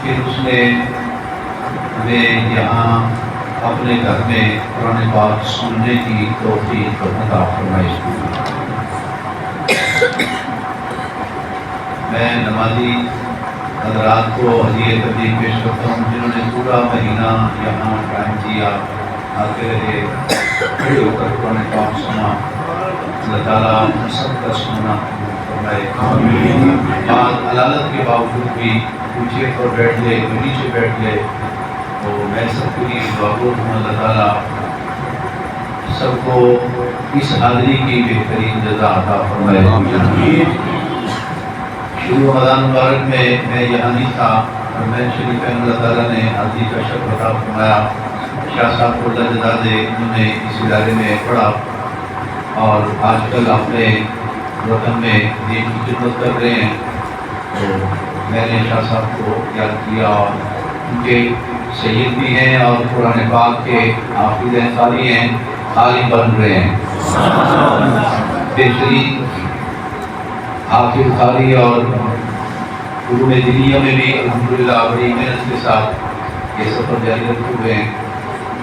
پھر اس نے ہمیں یہاں اپنے گھر میں قرآن پاک سننے کی توفیق عطا فرمائی۔ میں نمازی حضرات کو ہدیہ تقدیم پیش کرتا ہوں جنہوں نے پورا مہینہ یہاں قائم کیا، آتے رہے، کھڑے ہو کر قرآن پاک سنا۔ اللہ تعالیٰ ہم سب کا سننا فرمائے۔ بعد علالت کے باوجود بھی پیچھے پر بیٹھ لے، نیچے بیٹھ لے، تو میں سب کے لیے دعا ہوں اللہ تعالیٰ سب کو اس حاضری کی بہترین جزا عطا فرمائے۔ شروع رمضان مبارک میں یہاں نہیں تھا اور میں شریف اللہ تعالیٰ نے حاضری کا شکر عطا فرمایا۔ شاہ صاحب کو اللہ جزا دے، انہوں نے اس ادارے میں پڑھا اور آج کل اپنے وطن میں دین کی خدمت کر رہے ہیں۔ تو میں نے شاہ صاحب کو یاد کیا اور ان کے سید بھی ہیں اور قرآن پاک کے حافظ قاری ہیں، عالم بن رہے ہیں، بہترین حافظ قاری، اور علوم دینیہ میں بھی الحمدللہ بڑی محنت کے ساتھ یہ سفر جاری رکھتے ہوئے ہیں۔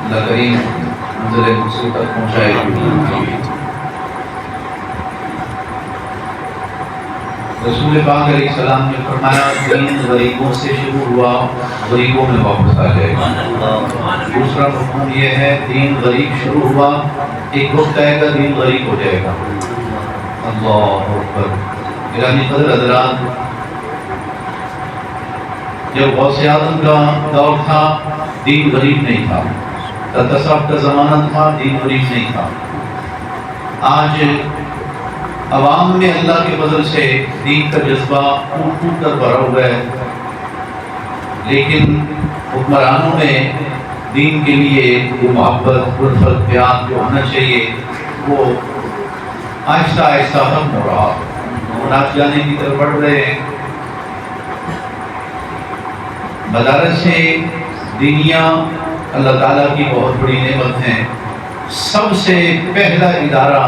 اللہ کریم منزل مقصود تک پہنچائے۔ رسول پاک علیہ السلام نے فرمایا دین غریبوں سے شروع ہوا، غریبوں میں واپس آ جائے گا۔ دوسرا مفہوم یہ ہے دین غریب شروع ہوا، ایک وقت آئے گا دین غریب ہو جائے گا۔ اللہ اکبر۔ گرامی قدر حضرات، جب غوث اعظم کا دور تھا دین غریب نہیں تھا، تصوف کا زمانہ تھا دین غریب نہیں تھا۔ آج عوام میں اللہ کے فضل سے دین کا جذبہ پھوٹ پھوٹ کر بھرا ہوا ہے، لیکن حکمرانوں میں دین کے لیے وہ محبت الفت پیار جو ہونا چاہیے وہ آہستہ آہستہ ختم ہو رہا، ناچ گانے کی طرف بڑھ رہے ہیں۔ مدارس دینیہ اللہ تعالیٰ کی بہت بڑی نعمت ہیں۔ سب سے پہلا ادارہ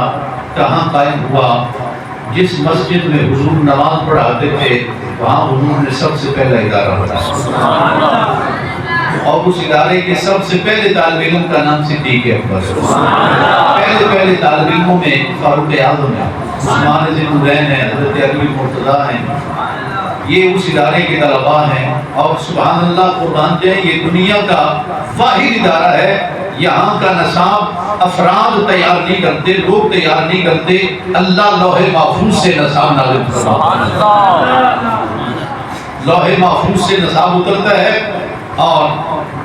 کہاں قائم ہوا؟ جس مسجد میں حضور نماز پڑھاتے تھے وہاں حضور نے سب سے پہلا ادارہ بنایا، اور اس ادارے کے سب سے پہلے طالب علم کا نام صدیق اکبر ہے۔ پہلے طالب علموں میں فاروق اعظم ہے، عثمان ذی النورین ہے، حضرت علی مرتضیٰ ہیں، یہ اس ادارے کے طلباء ہیں۔ اور سبحان اللہ، قربان جائیں، یہ دنیا کا واحد ادارہ ہے، یہاں کا نصاب افراد تیار نہیں کرتے، لوگ تیار نہیں کرتے، اللہ لوح محفوظ سے نصاب نازل کرتا ہے، لوح محفوظ سے نصاب اترتا ہے، اور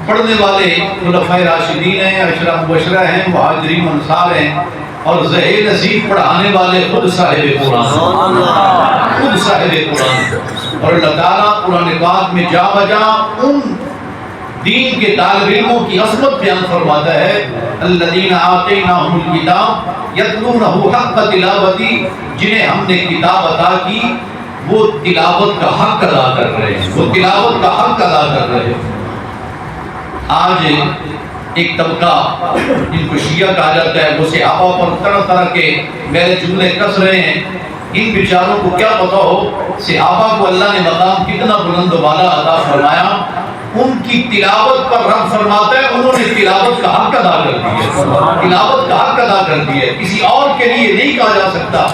پڑھنے والے خلفائے راشدین ہیں، عشرہ مبشرہ ہیں، مہاجرین انصار ہیں، اور ذہین نصیب پڑھانے والے خود صاحب قرآن، خود صاحب قرآن۔ اور اللہ تعالیٰ قرآن پاک میں جا بجا ان دین کے طالب علموں کی عظمت بیان فرماتا ہے، الذین آتیناہم الکتاب یتلونہ حق تلاوتی، جنہیں ہم نے کتاب عطا کی وہ تلاوت کا حق ادا کر رہے ہیں، وہ تلاوت کا حق ادا کر رہے ہیں۔ آج ایک طبقہ جن کو شیعہ کہا جاتا ہے، وہ صحابہ پر طرح طرح کے میرے جملے کس رہے ہیں۔ ان بیچاروں کو کیا پتا ہو صحابہ کو اللہ نے مقام کتنا بلند و بالا عطا فرمایا۔ ان کی تلاوت پر رب فرماتا ہے انہوں نے تلاوت کا حق ادا کر دیا، تلاوت کا حق ادا کر دیا، کسی اور کے لیے نہیں کہا جا سکتا،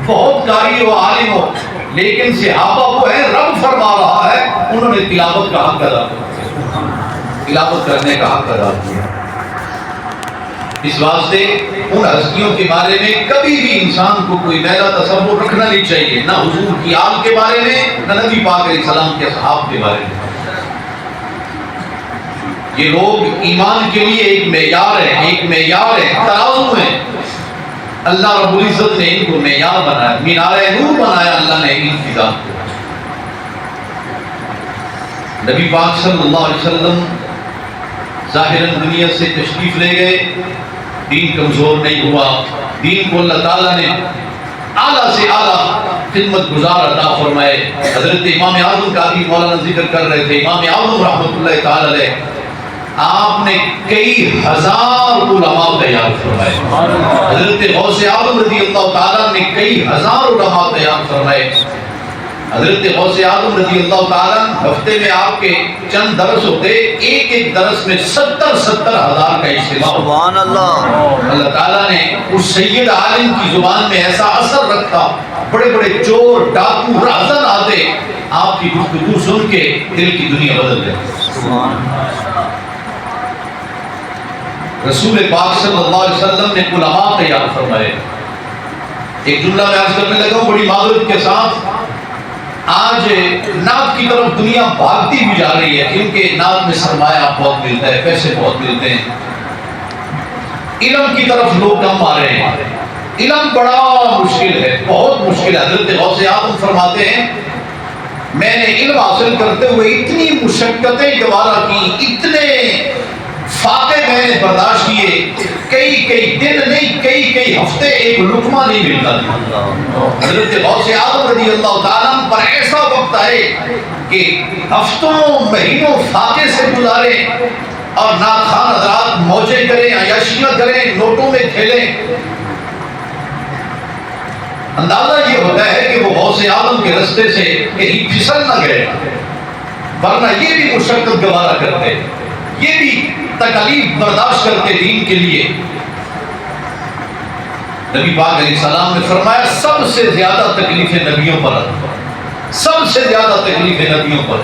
بہت قاری و عالم ہو، لیکن صحابہ وہ ہے رب فرما رہا ہے انہوں نے تلاوت کا حق ادا کیا، تلاوت کرنے کا حق ادا کیا۔ اس واسطے ان ہستیوں کے بارے میں کبھی بھی انسان کو کوئی میلا تصور رکھنا نہیں چاہیے، نہ حضور کی آل کے بارے میں، نہ نبی پاک علیہ السلام کے اصحاب کے بارے میں۔ یہ لوگ ایمان کے لیے ایک معیار ہے، ایک معیار ہے، ترازو ہے۔ اللہ رب العزت نے ان کو معیار بنایا، مینار نور بنایا اللہ نے ان کی ذات کو۔ نبی پاک صلی اللہ علیہ وسلم ظاہراً دنیا سے تشریف لے گئے، دین کمزور نہیں ہوا، دین کو اللہ تعالیٰ نے اعلیٰ سے اعلیٰ خدمت گزار عطا فرمائے۔ حضرت امام اعظم کا بھی مولانا ذکر کر رہے تھے، امام اعظم رحمۃ اللہ تعالیٰ علیہ، آپ نے کئی ہزار علماء تیار فرمائے۔ حضرت غوث اعظم رضی اللہ تعالیٰ نے کئی ہزار علماء تیار فرمائے۔ حضرت غوث اعظم رضی اللہ تعالیٰ ہفتے میں آپ کے چند درس ہوتے، ایک ایک درس میں 70,000 کا اجتماع. سبحان اللہ. اللہ تعالیٰ نے اس سید عالم کی زبان میں ایسا اثر رکھا، بڑے بڑے چور ڈاکو راہزن آتے، آپ کی گفتگو سن کے دل کی دنیا بدل جاتی. رسول پاک صلی اللہ علیہ وسلم نے علماء تیار فرمائے. ایک جملہ میں عرض کرنے لگا ہوں بڑی معذرت کے ساتھ. آج نعت کی طرف دنیا بھاگتی بھی جا رہی ہے کیونکہ نعت میں سرمایہ بہت ملتا ہے، پیسے بہت ملتے ہیں. علم کی طرف لوگ کم آ رہے ہیں. علم بڑا مشکل ہے، بہت مشکل ہے. حضرت غوث اعظم فرماتے ہیں میں نے علم حاصل کرتے ہوئے اتنی مشقتیں گوارا کی، اتنے فاقے میں نے برداشت کیے، کئی دن نہیں، کئی ہفتے ایک لقمہ نہیں ملتا تھا. حضرت غوث اعظم رضی اللہ تعالیٰ پر ایسا وقت آئے کہ ہفتوں مہینوں فاقے سے گزارے اور ناخوان حضرات موجے کریں، عیاشیاں کریں، نوٹوں میں کھیلیں. اندازہ یہ ہوتا ہے کہ وہ غوث اعظم کے رستے سے کہیں پھسل نہ گئے، ورنہ یہ بھی مشقت گوارا کرتے، یہ بھی تکلیف برداشت کرتے دین کے لیے. نبی پاک علیہ السلام نے فرمایا سب سے زیادہ تکلیفیں نبیوں پر، سب سے زیادہ تکلیفیں نبیوں پر.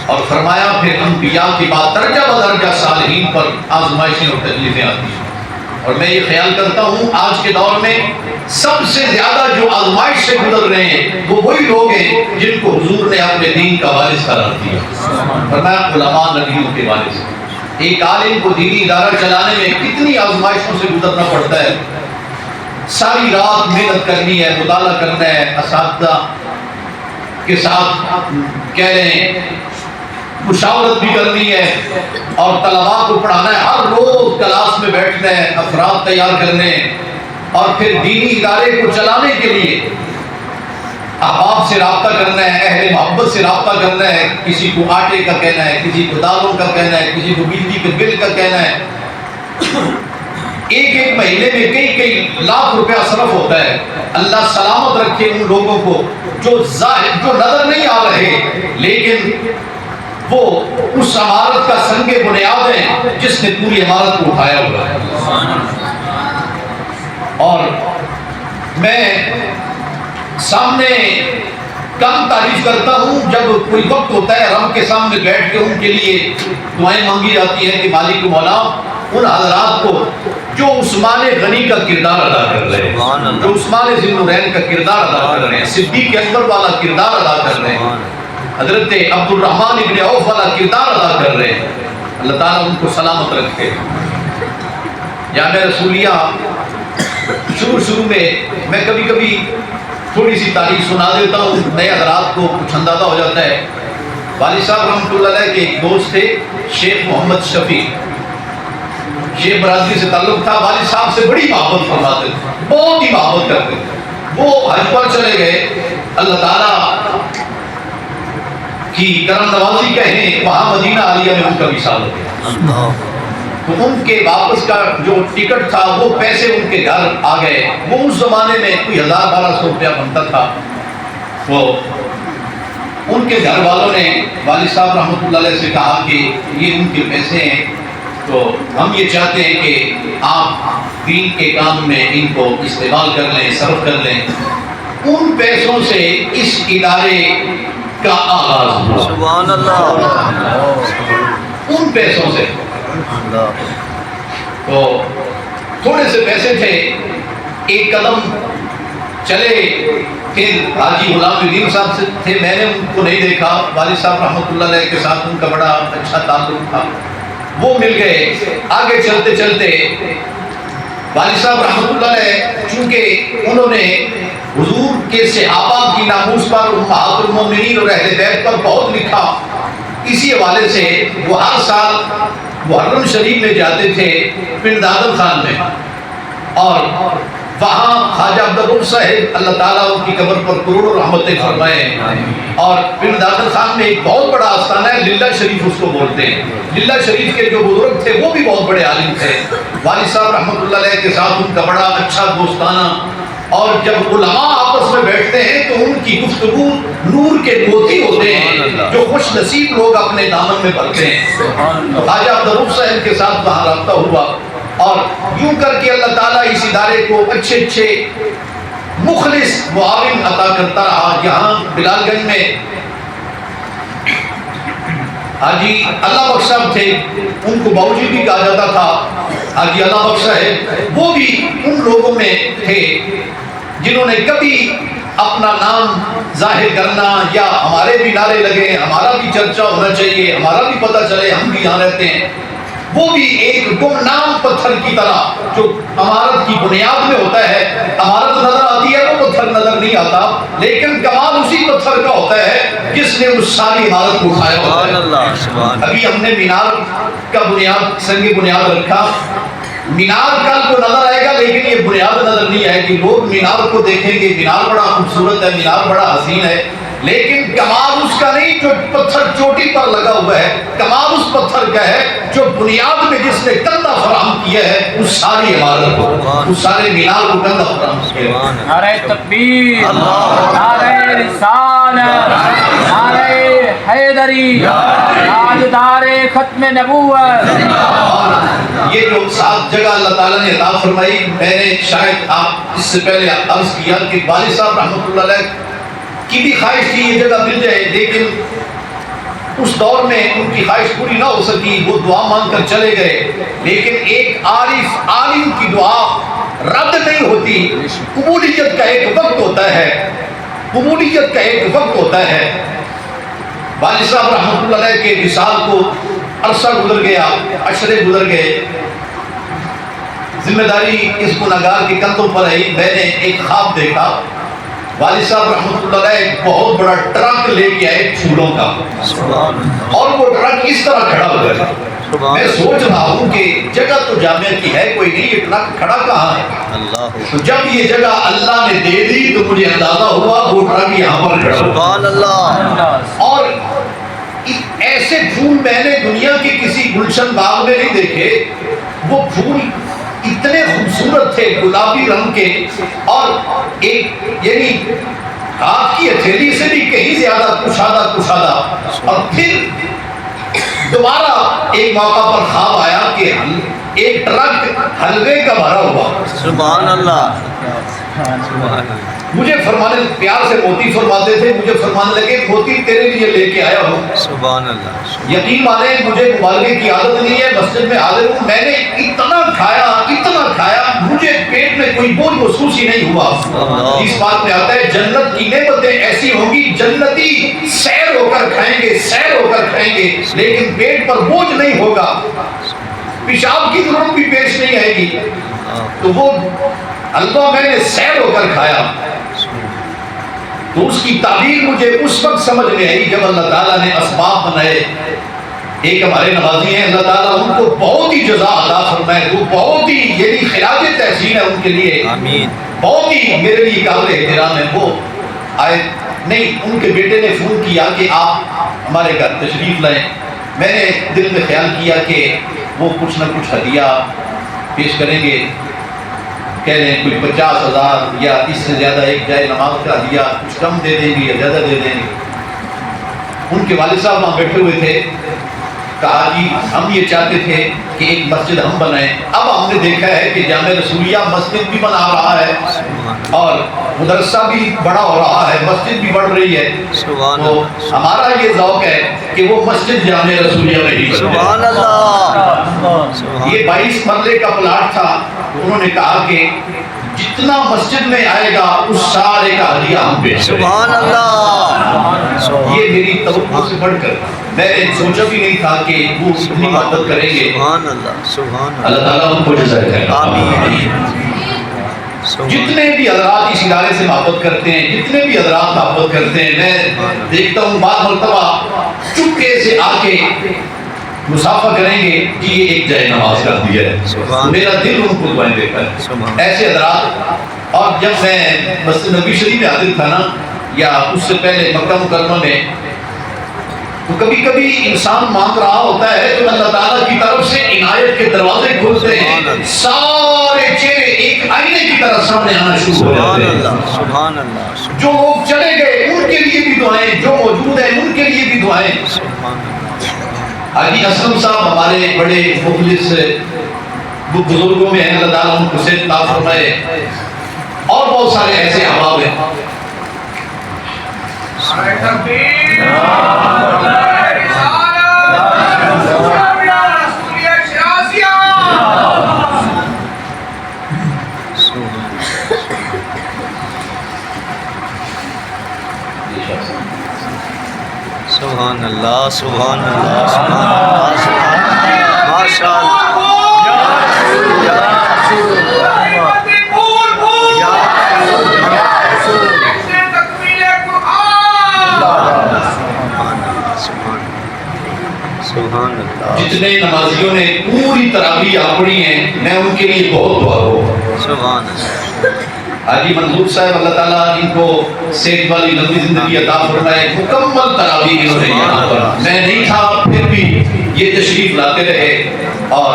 اور فرمایا پھر انبیاء کے بعد درجہ بدرجہ صالحین پر آزمائشیں اور تکلیفیں آتی ہیں. اور میں یہ خیال کرتا ہوں آج کے دور میں سب سے زیادہ جو آزمائش سے گزر رہے ہیں وہ وہی لوگ ہیں جن کو حضور نے اپنے دین کا وارث قرار دیا. فرمایا علماء نبیوں کے وارث. ایک عالم کو دینی ادارہ چلانے میں کتنی آزمائشوں سے گزرنا پڑتا ہے. ساری رات محنت کرنی ہے، مطالعہ کرنا ہے، اساتذہ کے ساتھ کہہ رہے ہیں مشاورت بھی کرنی ہے اور طلباء کو پڑھانا ہے، ہر روز کلاس میں بیٹھنا ہے، افراد تیار کرنے ہیں. اور پھر دینی ادارے کو چلانے کے لیے احباب سے رابطہ کرنا ہے، اہل محبت سے رابطہ کرنا ہے. کسی کو آٹے کا کہنا ہے، کسی کو دالوں کا کہنا ہے، کسی کو بجلی کے بل کا کہنا ہے. ایک مہینے میں کئی لاکھ روپیہ صرف ہوتا ہے. اللہ سلامت رکھے ان لوگوں کو جو نظر نہیں آ رہے لیکن وہ اس عمارت کا سنگ بنیاد ہے جس نے پوری عمارت کو اٹھایا ہوا ہے. اور میں سامنے کم تعریف کرتا ہوں جب کوئی وقت ہوتا ہے رب کے سامنے بیٹھ کے ان کے لیے دعائیں مانگی جاتی ہیں کہ مالک مولا ان حضرات کو جو عثمان غنی کا کردار ادا کر رہے ہیں، جو عثمان ذی النورین کا کردار ادا کر رہے ہیں، صدیق اکبر والا کردار ادا کر رہے ہیں، حضرت عبد الرحمن ابن عوف والا کردار ادا کر رہے ہیں، اللہ تعالیٰ ان کو سلامت رکھے. جامعہ رسولیہ شروع میں میں کبھی تھوڑی سی تاریخ سنا دیتا ہوں، نئے حضرات کو کچھ اندازہ ہو جاتا ہے. والد صاحب رحمۃ اللہ علیہ کے ایک دوست تھے شیخ محمد شفیع، شیخ برادری سے تعلق تھا. والد صاحب سے بڑی محبت فرماتے تھے، بہت ہی محبت کرتے تھے. وہ حج پر چلے گئے، اللہ تعالیٰ کی کرم نوازی کہیں وہاں مدینہ عالیہ میں ان کا وصال ہو گیا. تو ان کے واپس کا جو ٹکٹ تھا وہ پیسے ان کے گھر آ گئے. وہ اس زمانے میں کوئی 1000-1200 روپیہ بنتا تھا. وہ ان کے گھر والوں نے والد صاحب رحمۃ اللہ علیہ سے کہا کہ یہ ان کے پیسے ہیں تو ہم یہ چاہتے ہیں کہ آپ دین کے کام میں ان کو استعمال کر لیں، صرف کر لیں. ان پیسوں سے اس ادارے کا آغاز ہوا. سبحان اللہ. ان پیسوں سے تو تھوڑے سے پیسے تھے، ایک قدم چلے. پھر حاجی غلام الدین صاحب سے تھے، میں نے ان کو نہیں دیکھا. والد صاحب رحمۃ اللہ علیہ کے ساتھ ان کا بڑا اچھا تعلق تھا، وہ مل گئے. آگے چلتے چلتے والد صاحب رحمۃ اللہ علیہ چونکہ انہوں نے حضور کے صحابہ کی ناموس پر، امہات المومنین اور اہل بیت پر بہت لکھا، اسی حوالے سے وہ ہر سال محرم شریف میں جاتے تھے پنڈ دادم خان میں، اور وہاں خواجہ عبدالرب صاحب اللہ تعالیٰ ان کی قبر پر کروڑوں رحمتیں فرمائے. اور پنڈ دادم خان میں ایک بہت بڑا آستانہ ہے، للہ شریف اس کو بولتے ہیں. للہ شریف کے جو بزرگ تھے وہ بھی بہت بڑے عالم تھے. والد صاحب رحمۃ اللہ علیہ کے ساتھ ان کا بڑا اچھا دوستانہ اور جب علماء آپس میں بیٹھتے ہیں تو ان کی گفتگو نور کے موتی ہوتے ہیں جو خوش نصیب لوگ اپنے دامن میں بھرتے ہیں. خواجہ عبدالرؤف صاحب کے ساتھ وہاں رابطہ ہوا اور یوں کر کے اللہ تعالیٰ اس ادارے کو اچھے مخلص معاون عطا کرتا رہا. یہاں بلال گنج میں حاجی اللہ بخش صاحب تھے, ان کو باؤجی بھی کہا جاتا تھا. حاجی اللہ بخش صاحب وہ بھی ان لوگوں میں تھے جنہوں نے کبھی اپنا نام ظاہر کرنا یا ہمارے بھی نعرے لگے, ہمارا بھی چرچا ہونا چاہیے, ہمارا بھی پتہ چلے ہم بھی یہاں رہتے ہیں, وہ بھی ایک گمنام پتھر کی طرح جو عمارت کی بنیاد میں ہوتا ہے. عمارت نظر آتی ہے, وہ پتھر نظر نہیں آتا, لیکن کمال اسی پتھر کا ہوتا ہے جس نے اس ساری عمارت کو اٹھایا ہوتا ہے. ابھی ہم نے مینار کا بنیاد سنگ بنیاد رکھا. مینار کل کو نظر آئے گا لیکن یہ بنیاد نظر نہیں آئے گی. لوگ مینار کو دیکھیں گے, مینار بڑا خوبصورت ہے, مینار بڑا حسین ہے, لیکن کمال اس کا نہیں جو پتھر چوٹی پر لگا ہوا ہے. کمال اس پتھر کا ہے جو بنیاد میں جس نے کندھا فراہم کیا ہے اس ساری عمارت کو, اس سارے مینار کو کندھا فراہم کیا ہے. نعرہ تکبیر, نعرہ رسالت, نعرہ حیدری, تاجدار ختم نبوت. یہ جو 7 جگہ اللہ تعالیٰ نے عطا فرمائی, میں نے شاید آپ اس سے پہلے عرض کیا کہ والد صاحب رحمۃ اللہ علیہ کی بھی خواہش تھی یہ جگہ مل جائے, لیکن اس دور میں ان کی خواہش پوری نہ ہو سکی, وہ دعا مانگ کر چلے گئے. لیکن ایک عارف عالم کی دعا رد نہیں ہوتی, قبولیت کا ایک وقت ہوتا ہے, قبولیت کا ایک وقت ہوتا ہے. والد صاحب رحمۃ اللہ علیہ کے وصال کو عرصہ گزر گیا, عشرے گزر گئے, ذمہ داری اس گنہگار کے کندھوں پر آئی. میں نے ایک خواب دیکھا, والد صاحب رحمۃ اللہ علیہ ایک بہت بڑا ٹرک لے کے آئے پھولوں کا, اور وہ ٹرک اس طرح کھڑا ہوا ہے. میں سوچ رہا ہوں کہ جگہ تو جامعہ کی ہے کوئی نہیں, یہ ٹرک کھڑا کہاں ہے؟ تو جب یہ جگہ اللہ نے دے دی تو مجھے اندازہ ہوا وہ ٹرک یہاں پر کھڑا ہوا. اور ایسے پھول میں نے دنیا کے کسی گلشن باغ میں نہیں دیکھے. وہ پھول اتنے خوبصورت تھے, گلابی رنگ کے, اور ایک یعنی آپ کی ہتھیلی سے بھی کہیں زیادہ کشادہ. اور پھر دوبارہ ایک موقع پر خواب آیا کہ ایک ٹرک حلوے کا بھرا ہوا. سبحان اللہ. مجھے فرمانے, پیار سے موتی فرماتے تھے, مجھے فرمانے لگے موتی تیرے لیے لے کے آیا ہوں. سبحان اللہ. یقین مانیں مجھے مبالغے کی عادت نہیں ہے, مسجد میں حاضر ہوں, میں نے اتنا کھایا مجھے پیٹ میں کوئی بوجھ محسوس ہی نہیں ہوا. اس بات میں آتا ہے جنت کی نعمتیں ایسی ہوں گی, جنتی سیر ہو کر کھائیں گے لیکن پیٹ پر بوجھ نہیں ہوگا, پیشاب کی ضرورت بھی پیش نہیں آئے گی. تو وہ حلوہ میں نے سیر ہو کر کھایا تو اس کی تعبیر مجھے اس وقت سمجھ میں آئی جب اللہ تعالیٰ نے اسباب بنائے. ایک ہمارے نوازی ہیں, اللہ تعالیٰ ان کو بہت ہی جزا عطا فرمائے, وہ بہت ہی یعنی خراج تحسین ہے ان کے لیے, بہت ہی میرے لیے قابل احترام ہے. وہ آئے نہیں, ان کے بیٹے نے فون کیا کہ آپ ہمارے گھر تشریف لائیں. میں نے دل میں خیال کیا کہ وہ کچھ نہ کچھ ہدیہ پیش کریں گے, کہہ لیں کوئی 50,000 یا اس سے زیادہ ایک جائے نماز کا ہدیہ, کچھ کم دے دیں گے یا زیادہ دے دیں گے. ان کے والد صاحب وہاں بیٹھے ہوئے تھے, کہا جی ہم یہ چاہتے تھے کہ ایک مسجد ہم بنائیں. اب ہم نے دیکھا ہے کہ جامعہ رسولیہ مسجد بھی بنا رہا ہے اور مدرسہ بھی بڑا ہو رہا ہے, مسجد بھی بڑھ رہی ہے. تو ہمارا یہ ذوق ہے کہ وہ مسجد جامعہ رسولیہ میں ہی بن جائے. یہ 22 مرلے کا پلاٹ تھا. انہوں نے کہا کہ جتنا مسجد میں آئے گا اس سارے کا ہدیہ ہم پیش کریں. سبحان اللہ. یہ میری توقع سے بڑھ کر میں نے سوچا بھی نہیں تھا کہ وہ اتنی محبت کریں گے. سبحان اللہ. سبحان اللہ. اللہ تعالیٰ ان کو جزائے خیر. آمین. جتنے بھی حضرات اس ادارے سے محبت کرتے ہیں, جتنے بھی حضرات محبت کرتے ہیں, میں دیکھتا ہوں بعض مرتبہ چپکے سے آ کے مسافہ کریں گے کہ یہ ایک جائے نماز کا دیا ہے, میرا دل ان کو دعائیں دیتا ہے. ایسے حضرات. اور جب میں مسجد نبی شریف میں حاضر تھا نا, یا اس سے پہلے مکہ مکرمہ میں, تو کبھی کبھی انسان مانگ رہا ہوتا ہے تو اللہ تعالیٰ کی طرف سے عنایت کے دروازے کھلتے ہیں، سارے چہرے ایک آئینے کی طرح سامنے آنا شروع ہو سبحان جاتے ہیں۔ اللہ سبحان اللہ جو لوگ چلے گئے ان کے لیے بھی دعائیں، جو موجود ہیں ان کے لیے بھی دعائیں۔ سبحان اللہ حاجی اسلم صاحب ہمارے بڑے مخلص بزرگوں میں ہیں، اللہ تعالیٰ ان کو صحت عطا فرمائے، اور بہت سارے ایسے احباب ہیں۔ سبحان اللہ سبحان اللہ سبحان اللہ ماشاء اللہ سبحان اللہ جتنے نمازیوں نے پوری تراویح پڑھی ہیں میں ان کے لیے بہت دعا ہوں۔ سبحان اللہ حاجی منظور صاحب اللہ تعالیٰ ان کو صحت والی لمبی زندگی عطا فرمائے، مکمل تراویح انہوں نے یہاں پر، میں نہیں تھا پھر بھی یہ تشریف لاتے رہے، اور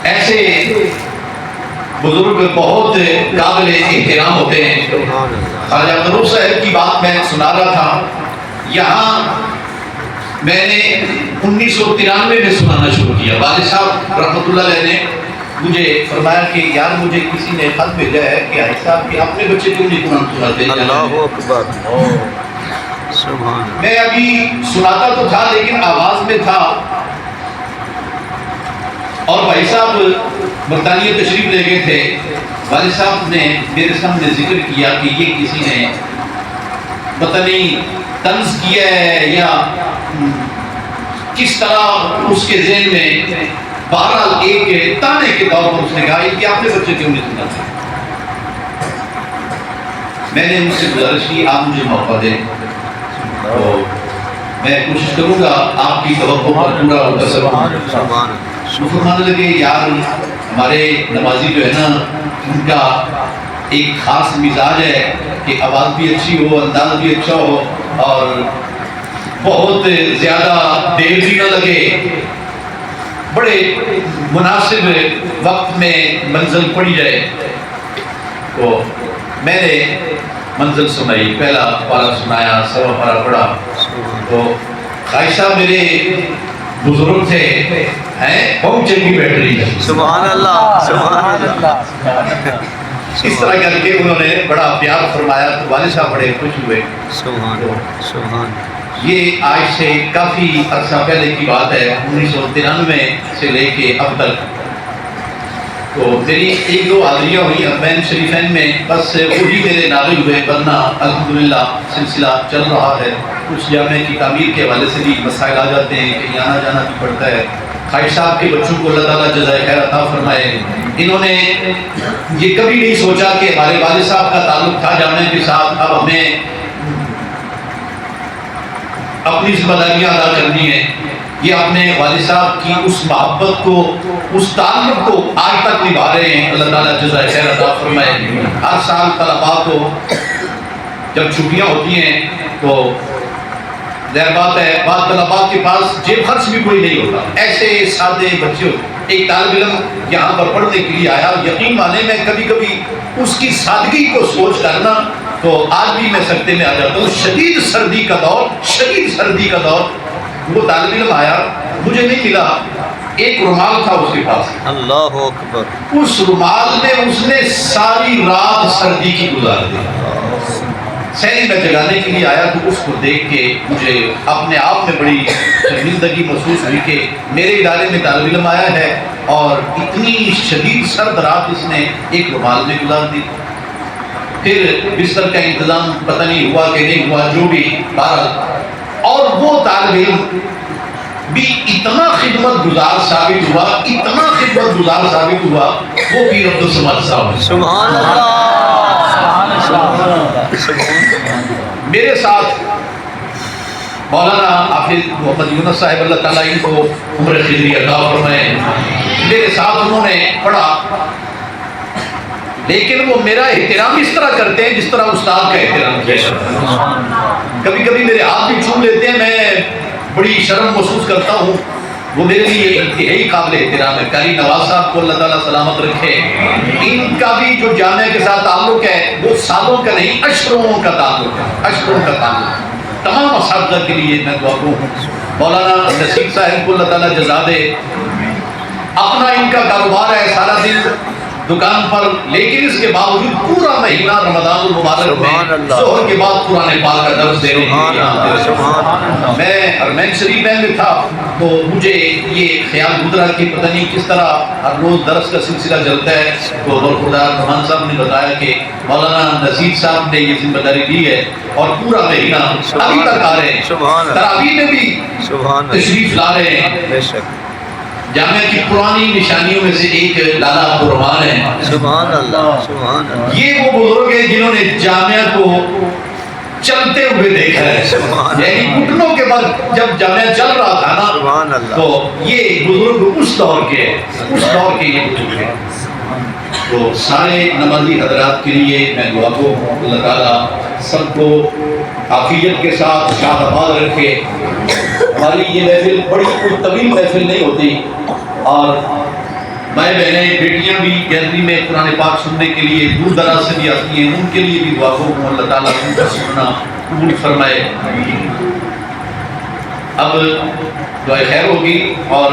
ایسے بزرگ بہت قابل احترام ہوتے ہیں۔ سبحان اللہ خواجہ منظور صاحب کی بات میں سنا رہا تھا، یہاں میں نے 1993 میں سنانا شروع کیا۔ والد صاحب رحمۃ اللہ علیہ نے مجھے فرمایا کہ یار مجھے کسی نے خط بھیجا ہے کہ حاجی صاحب کہ اپنے بچے کیوں نہیں قرآن سناتے؟ اللہ اکبر سبحان اللہ میں ابھی سناتا تو تھا لیکن آواز میں تھا، اور بھائی صاحب برطانیہ تشریف لے گئے تھے، والد صاحب نے میرے سامنے ذکر کیا کہ یہ کسی نے پتہ نہیں طنز کیا ہے یا کس طرح اس کے ذہن میں، بہرحال ایک تانے کے طور پر اس نے کہا کہ اپنے بچے کیوں نہیں سناتے؟ میں نے ان سے گزارش کی آپ مجھے موقع دیں، تو میں کوشش کروں گا آپ کی توقع پر پورا اتر سکوں۔ سبحان وہ فرمانے لگے یار ہمارے نمازی جو ہے نا ان کا ایک خاص مزاج ہے کہ آواز بھی اچھی ہو، انداز بھی اچھا ہو، اور بہت زیادہ دیر بھی نہ لگے، بڑے مناسب وقت میں منزل پڑی جائے۔ تو میں نے منزل سنائی، پہلا پارہ سنایا، سوا پارہ پڑھا، تو خواجہ صاحب میرے بزرگ تھے، ہیں بہت چنگی بیٹری ہے، سبحان اللہ سبحان اللہ اس طرح کر کے انہوں نے بڑا پیار فرمایا، تو والد صاحب بڑے خوش ہوئے۔ سبحان سبحان یہ آج سے کافی عرصہ پہلے کی بات ہے، 1993 سے لے کے اب تک۔ تو میری ایک دو حاضریاں ہوئی حرمین شریفین میں، بس وہی میرے ناول ہوئے، ورنہ الحمدللہ سلسلہ چل رہا ہے۔ کچھ جامع کی تعمیر کے حوالے سے بھی مسائل آ جاتے ہیں، کہیں آنا جانا بھی پڑتا ہے۔ خواجہ صاحب کے بچوں کو اللہ تعالیٰ جزائے خیر عطا فرمائے، انہوں نے یہ کبھی نہیں سوچا کہ ہمارے والد صاحب کا تعلق تھا جامع کے ساتھ، اب ہمیں اپنی ذمہ داریاں ادا کرنی ہے۔ یہ اپنے والد صاحب کی اس محبت کو، اس تعلق کو آج تک نبھا رہے ہیں، اللہ تعالیٰ جزائے خیر عطا فرمائے۔ ہر سال طلباء کو جب چھٹیاں ہوتی ہیں تو ظاہر بات ہے بعض طلباء کے پاس جیب خرچ بھی کوئی نہیں ہوتا، ایسے سادے بچے ہوتے۔ ایک طالب علم یہاں پر پڑھنے کے لیے آیا، یقین مانے میں کبھی کبھی اس کی سادگی کو سوچ کرنا تو آج بھی میں سکتے میں آ جاتا ہوں۔ شدید سردی کا دور، وہ طالب علم آیا، مجھے نہیں ملا، ایک رومال تھا اس کے پاس، اللہ اکبر اس رومال میں اس نے ساری رات سردی کی گزار دی۔ سہری میں جگانے کے لیے آیا تو اس کو دیکھ کے مجھے اپنے آپ میں بڑی شرمندگی محسوس ہوئی کہ میرے ادارے میں طالب علم آیا ہے اور اتنی شدید سرد رات اس نے ایک رومال میں گزار دی۔ پھر بستر کا انتظام پتہ نہیں ہوا کہ نہیں ہوا، جو بھی بہرحال، اور وہ طالب علم بھی اتنا خدمت گزار ثابت ہوا، وہ پیر عبدالصمد صاحب سبحان اللہ میرے ساتھ مولانا حافظ محمد یونس صاحب اللہ تعالیٰ ان کو عمر خضری عطا فرمائے، میرے ساتھ انہوں نے پڑھا، لیکن وہ میرا احترام اس طرح کرتے ہیں جس طرح استاد کا احترام کیا۔ کبھی کبھی میرے ہاتھ بھی چھو لیتے ہیں، میں بڑی شرم محسوس کرتا ہوں، وہ میرے لیے انتہائی قابل احترام ہے، قاری نواز صاحب کو اللہ تعالیٰ سلامت رکھے۔ ان کا بھی جو جامعہ کے ساتھ تعلق ہے وہ سالوں کا نہیں، اشروں کا تعلق ہے، اشروں کا تعلق۔ تمام اساتذہ کے لیے میں دعا ہوں، مولانا نصیب صاحب کو اللہ تعالیٰ جزا دے۔ اپنا ان کا کاروبار ہے، سارا دن دکان پر، لیکن اس کے باوجود پورا مہینہ رمضان المبارک میں ظہر کے بعد قرآن پاک کا درس دینے کے لیے میں حرمین شریف میں تھا، تو مجھے یہ خیال گزرا کہ پتہ نہیں کس طرح ہر روز درس کا سلسلہ چلتا ہے، تو برخوردار رحمان صاحب نے بتایا کہ مولانا نصیب صاحب نے یہ ذمہ داری دی ہے اور پورا مہینہ ابھی تک آ رہے ہیں، تراویح میں بھی تشریف لا رہے ہیں۔ بے شک جامعہ کی پرانی نشانیوں میں سے ایک لالا عبدالرحمان ہے۔ سبحان اللہ، سبحان اللہ۔ یہ وہ بزرگ ہیں جنہوں نے جامعہ کو چلتے ہوئے دیکھا ہے، یعنی گھٹنوں کے بعد جب جامعہ چل رہا تھا نا، تو یہ بزرگ اس دور کے یہ بزرگ ہیں۔ تو سارے نمازی حضرات کے لیے میں دعا کو اللہ تعالیٰ سب کو عافیت کے ساتھ شاد آباد رکھے۔ ہماری یہ محفل بڑی کوئی طویل محفل نہیں ہوتی، اور مائیں بہنیں بیٹیاں بھی گیلری میں قرآن پاک سننے کے لیے دور دراز سے بھی آتی ہیں، ان کے لیے بھی دعا کو اللہ تعالیٰ ان کا سننا قبول فرمائے۔ اب دعائے خیر ہوگی، اور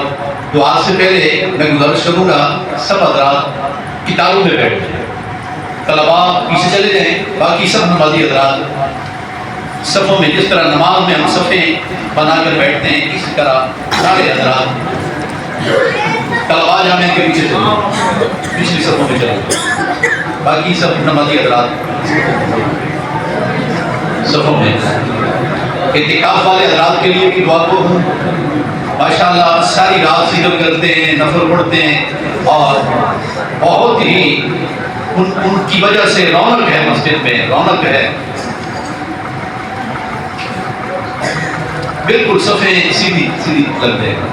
دعا سے پہلے میں گزارش کروں گا سب حضرات کتابوں میں بیٹھ جائیں، طلباء پیچھے چلے جائیں، باقی سب نمازی حضرات صفوں میں، جس طرح نماز میں ہم صفیں بنا کر بیٹھتے ہیں، اسی طرح سارے حضرات طلباء جامعہ کے پیچھے چلیں، پچھلی صفوں میں چلیں، باقی سب نمازی حضرات صفوں میں۔ اعتکاف والے حضرات کے لیے بھی دعا کو ہوں، ماشاءاللہ ساری رات ذکر کرتے ہیں، نفل پڑھتے ہیں، اور بہت ہی ان کی وجہ سے رونق ہے، مسجد میں رونق ہے۔ بالکل صفیں سیدھی لگ جائے گا۔